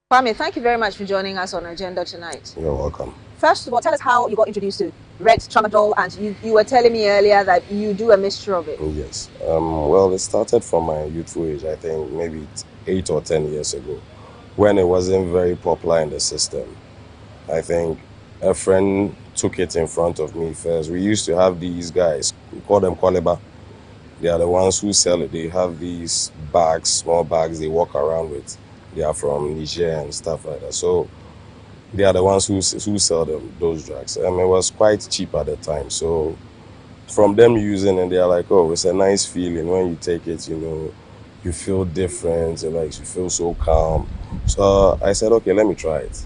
Kwame, thank you very much for joining us on Agenda tonight. You're welcome. First of all, tell us how you got introduced to red tramadol, and you were telling me earlier that you do a mixture of it. Yes. Well, it started from my youthful age, I think maybe 8 or 10 years ago, when it wasn't very popular in the system. I think a friend took it in front of me first. We used to have these guys, we call them koleba. They are the ones who sell it. They have these bags, small bags they walk around with. They are from Niger and stuff like that. So they are the ones who sell them those drugs. It was quite cheap at the time. So from them using it, they are like, oh, it's a nice feeling when you take it. You feel different. You feel so calm. So I said, okay, let me try it.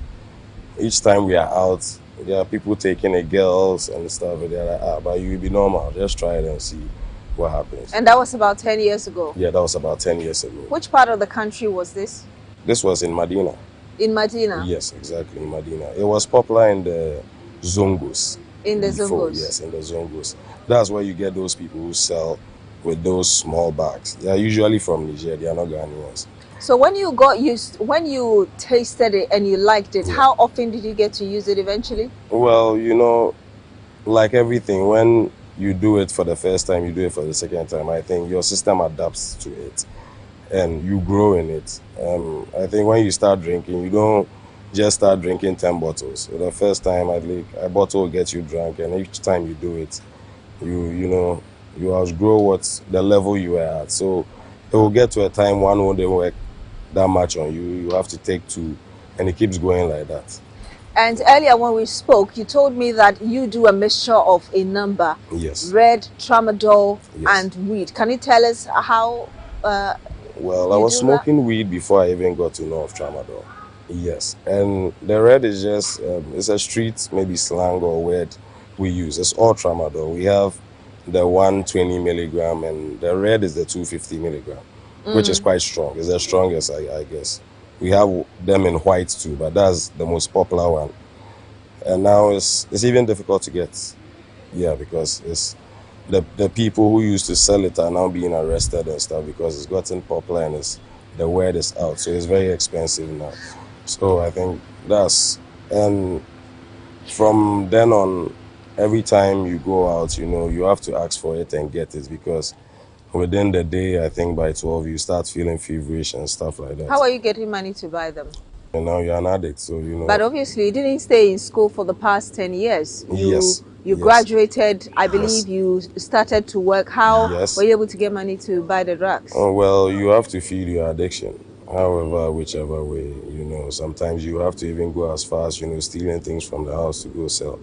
Each time we are out, there are people taking it, girls and stuff. And they're like, but you will be normal. Just try it and see what happens. And that was about 10 years ago? Yeah, that was about 10 years ago. Which part of the country was this? This was in Medina. In Medina? Yes, exactly, in Medina. It was popular in the Zongos. In the Zongos? Yes, in the Zongos. That's where you get those people who sell with those small bags. They are usually from Niger. They are not Ghanaians. So when you tasted it and you liked it, how often did you get to use it eventually? Well, like everything, when you do it for the first time, you do it for the second time, I think your system adapts to it and you grow in it. I think when you start drinking, you don't just start drinking 10 bottles. So the first time, a bottle will get you drunk, and each time you do it, you outgrow what the level you are at. So it will get to a time one won't work that much on you. You have to take 2, and it keeps going like that. And earlier when we spoke, you told me that you do a mixture of a number. Yes. Red, tramadol, yes. and weed. Can you tell us how? Well, I was smoking weed before I even got to know of tramadol. Yes, and the red is just it's a street maybe slang or word we use. It's all tramadol. We have the 120 milligram, and the red is the 250 milligram, which is quite strong. It's the strongest, I guess. We have them in white too, but that's the most popular one. And now it's even difficult to get. Yeah, because it's the people who used to sell it are now being arrested and stuff because it's gotten popular and the word is out. So it's very expensive now. So I think and from then on, every time you go out, you have to ask for it and get it, because within the day, I think by 12, you start feeling feverish and stuff like that. How are you getting money to buy them? And now you're an addict, so But obviously, you didn't stay in school for the past 10 years. Yes. You graduated, I believe you started to work. How were you able to get money to buy the drugs? Oh, well, you have to feed your addiction. However, whichever way, sometimes you have to even go as far as, stealing things from the house to go sell.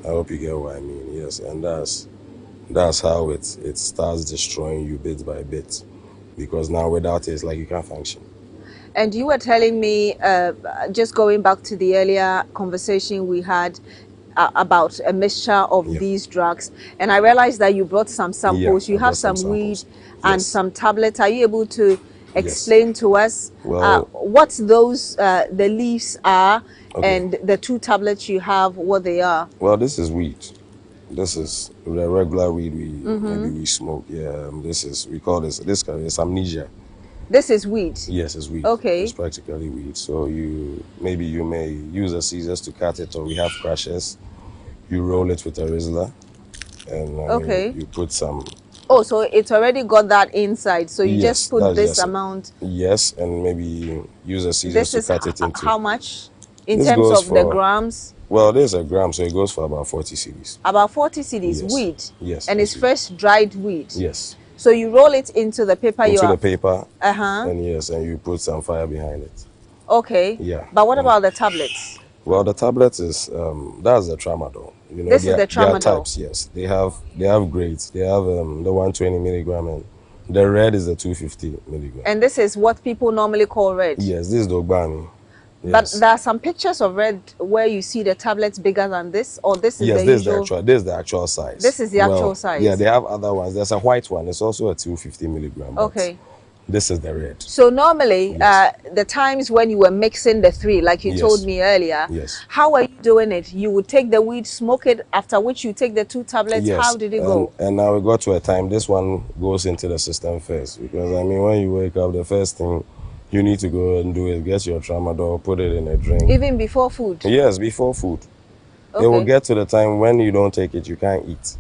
I hope you get what I mean. Yes, and that's how it starts destroying you bit by bit, because now without it, it's like you can't function. And you were telling me, just going back to the earlier conversation we had about a mixture of these drugs, and I realized that you brought some samples. You have some weed and some tablets. Are you able to explain to us what those the leaves are, and the 2 tablets you have, what they are? Well, this is weed. This is the regular weed maybe we smoke. Yeah, we call this is amnesia. This is weed? Yes, it's weed. Okay. It's practically weed. So you may use the scissors to cut it, or we have crushers. You roll it with a Rizzler, and you put some. Oh, so it's already got that inside. So you just put this amount. Yes, and maybe use a scissors to cut it into. How much in terms of the grams? Well, there's a gram, so it goes for about 40 cedis. About 40 cedis, weed? Yes. And it's fresh dried weed? Yes. So you roll it into the paper? Into the paper. And you put some fire behind it. Okay. Yeah. But what about the tablets? Well, the tablets is that's the tramadol. This is the tramadol. There are types, yes. They have grades. They have the 120 milligram, and the red is the 250 milligram. And this is what people normally call red? Yes, this is the Ogbani. Yes. But there are some pictures of red where you see the tablets bigger than this, or this is this is the actual size. This is the actual size. Yeah, they have other ones. There's a white one. It's also a 250 milligram. Okay. This is the red. So normally, the times when you were mixing the 3, like you told me earlier, how are you doing it? You would take the weed, smoke it, after which you take the 2 tablets. How did it go? And now we got to a time, this one goes into the system first, because when you wake up, the first thing you need to go and do it. Get your tramadol, put it in a drink. Even before food? Yes, before food. Okay. It will get to the time when you don't take it, you can't eat.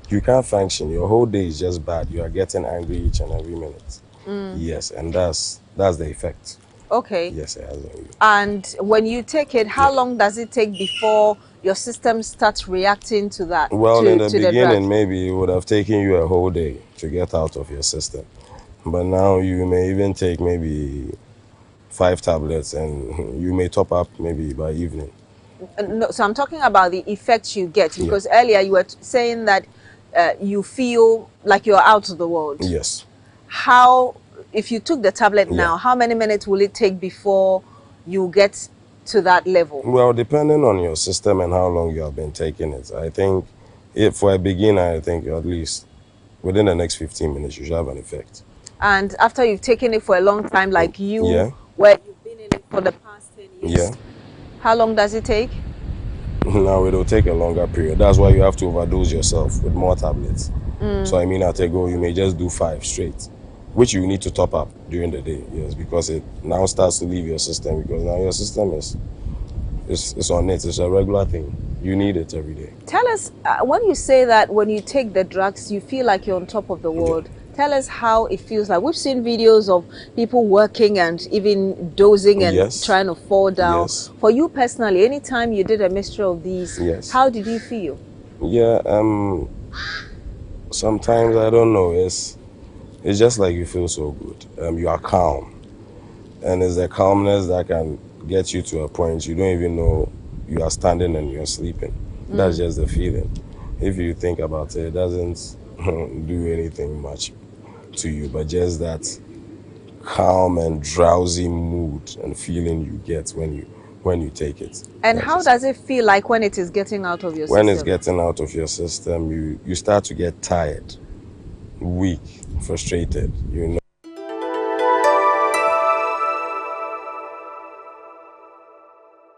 You can't function. Your whole day is just bad. You are getting angry each and every minute. Yes, and that's the effect. Okay. Yes, it has on you. And when you take it, how long does it take before your system starts reacting to that? Well, in the beginning, maybe it would have taken you a whole day to get out of your system. But now you may even take maybe 5 tablets and you may top up maybe by evening. No, so I'm talking about the effects you get, because earlier you were saying that you feel like you're out of the world. Yes. How, if you took the tablet now, how many minutes will it take before you get to that level? Well, depending on your system and how long you have been taking it, I think if for a beginner, I think at least within the next 15 minutes you should have an effect. And after you've taken it for a long time, like you, where you've been in it for the past 10 years, how long does it take? Now it'll take a longer period. That's why you have to overdose yourself with more tablets. So I mean, at a go, you may just do 5 straight, which you need to top up during the day. Yes, because it now starts to leave your system, because now your system is on it. It's a regular thing. You need it every day. Tell us, when you say that when you take the drugs, you feel like you're on top of the world. Tell us how it feels like. We've seen videos of people working and even dozing and trying to fall down. For you personally, anytime you did a mixture of these, how did you feel? Yeah, sometimes, I don't know, it's just like you feel so good. You are calm. And it's the calmness that can get you to a point you don't even know you are standing and you're sleeping. That's just the feeling. If you think about it, it doesn't do anything much to you, but just that calm and drowsy mood and feeling you get when you take it. And how does it feel like when it is getting out of your system? When it's getting out of your system, you start to get tired, weak, frustrated, you know.